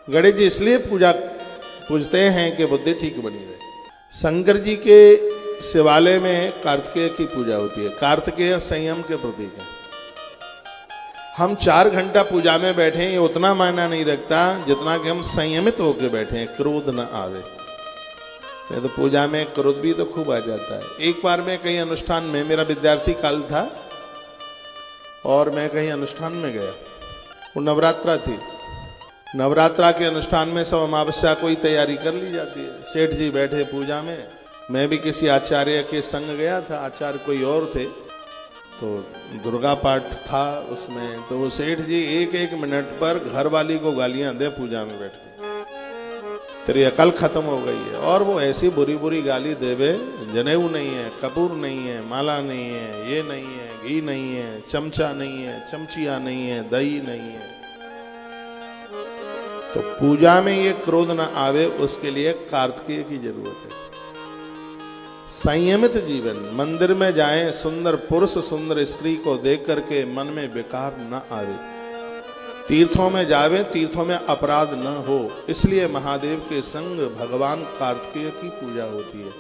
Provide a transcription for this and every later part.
गणेश जी इसलिए पूजते हैं कि बुद्धि ठीक बनी रहे। शंकर जी के शिवालय में कार्तिकेय की पूजा होती है। कार्तिकेय संयम के प्रतीक है। हम 4 घंटा पूजा में बैठे ये उतना मायना नहीं रखता जितना कि हम संयमित होकर बैठे हैं, क्रोध न आवे। नहीं तो पूजा में क्रोध भी तो खूब आ जाता है। एक बार मैं कहीं अनुष्ठान में, मेरा विद्यार्थी काल था और मैं कहीं अनुष्ठान में गया, वो नवरात्रा थी। नवरात्रा के अनुष्ठान में सब अमावस्या को ही तैयारी कर ली जाती है। सेठ जी बैठे पूजा में, मैं भी किसी आचार्य के संग गया था, आचार्य कोई और थे, तो दुर्गा पाठ था उसमें। तो वो सेठ जी एक एक मिनट पर घर वाली को गालियां दे पूजा में बैठ के, तेरी अकल खत्म हो गई है। और वो ऐसी बुरी बुरी गाली देवे, जनेऊ नहीं है, कपूर नहीं है, माला नहीं है, ये नहीं है, घी नहीं है, चमचा नहीं है, चमचिया नहीं है, दही नहीं है। तो पूजा में ये क्रोध न आवे उसके लिए कार्तिकेय की जरूरत है। संयमित जीवन, मंदिर में जाएं, सुंदर पुरुष सुंदर स्त्री को देख करके मन में विकार न आवे। तीर्थों में जावे, तीर्थों में अपराध न हो, इसलिए महादेव के संग भगवान कार्तिकेय की पूजा होती है।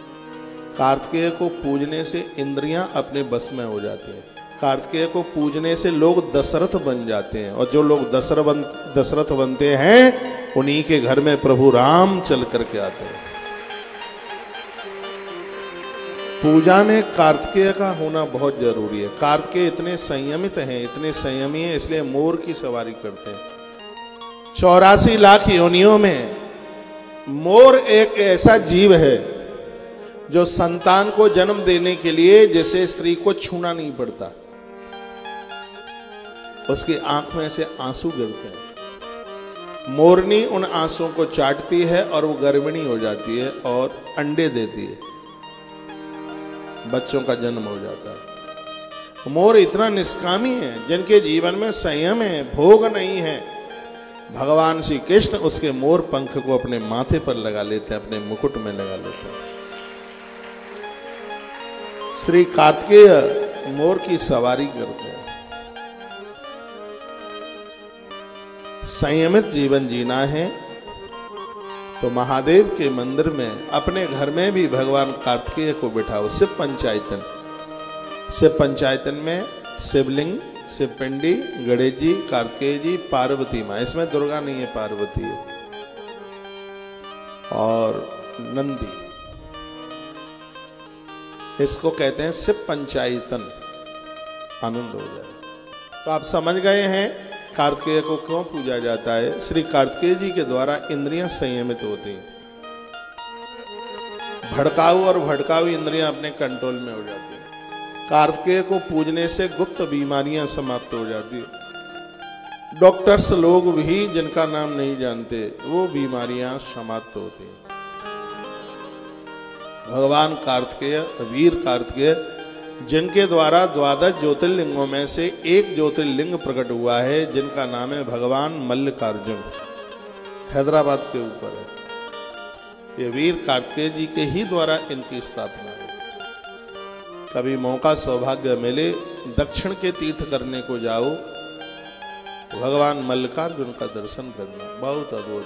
कार्तिकेय को पूजने से इंद्रियां अपने बस में हो जाती हैं। कार्तिकेय को पूजने से लोग दशरथ बन जाते हैं, और जो लोग दशरथ बनते हैं उन्हीं के घर में प्रभु राम चल करके आते हैं। पूजा में कार्तिकेय का होना बहुत जरूरी है। कार्तिकेय इतने संयमित हैं, इतने संयमी हैं, इसलिए मोर की सवारी करते हैं। 84 लाख योनियों में मोर एक ऐसा जीव है जो संतान को जन्म देने के लिए जैसे स्त्री को छूना नहीं पड़ता, उसकी आंख में से आंसू गिरते हैं। मोरनी उन आंसुओं को चाटती है और वो गर्भिणी हो जाती है और अंडे देती है, बच्चों का जन्म हो जाता है। मोर इतना निष्कामी है, जिनके जीवन में संयम है, भोग नहीं है। भगवान श्री कृष्ण उसके मोर पंख को अपने माथे पर लगा लेते हैं, अपने मुकुट में लगा लेते हैं। श्री कार्तिकेय मोर की सवारी करते हैं। संयमित जीवन जीना है तो महादेव के मंदिर में, अपने घर में भी भगवान कार्तिकेय को बिठाओ। शिव पंचायतन में शिवलिंग, शिवपिंडी, गणेश जी, कार्तिकेय जी, पार्वती माँ, इसमें दुर्गा नहीं है, पार्वती है, और नंदी। इसको कहते हैं शिव पंचायतन। आनंद हो जाए। तो आप समझ गए हैं कार्तिकेय को क्यों पूजा जाता है। श्री कार्तिकेय जी के द्वारा इंद्रियां संयमित होती हैं। भड़काऊ और भड़काऊ इंद्रियां अपने कंट्रोल में हो जाती हैं। कार्तिकेय को पूजने से गुप्त बीमारियां समाप्त हो जाती है। डॉक्टर्स लोग भी जिनका नाम नहीं जानते, वो बीमारियां समाप्त होती हैं। भगवान कार्तिकेय, वीर कार्तिकेय, जिनके द्वारा 12 ज्योतिर्लिंगों में से एक ज्योतिर्लिंग प्रकट हुआ है, जिनका नाम है भगवान मल्लिकार्जुन, हैदराबाद के ऊपर है। ये वीर कार्तिकेय जी के ही द्वारा इनकी स्थापना है। कभी मौका सौभाग्य मिले, दक्षिण के तीर्थ करने को जाओ, भगवान मल्लिकार्जुन का दर्शन करना बहुत अद्भुत।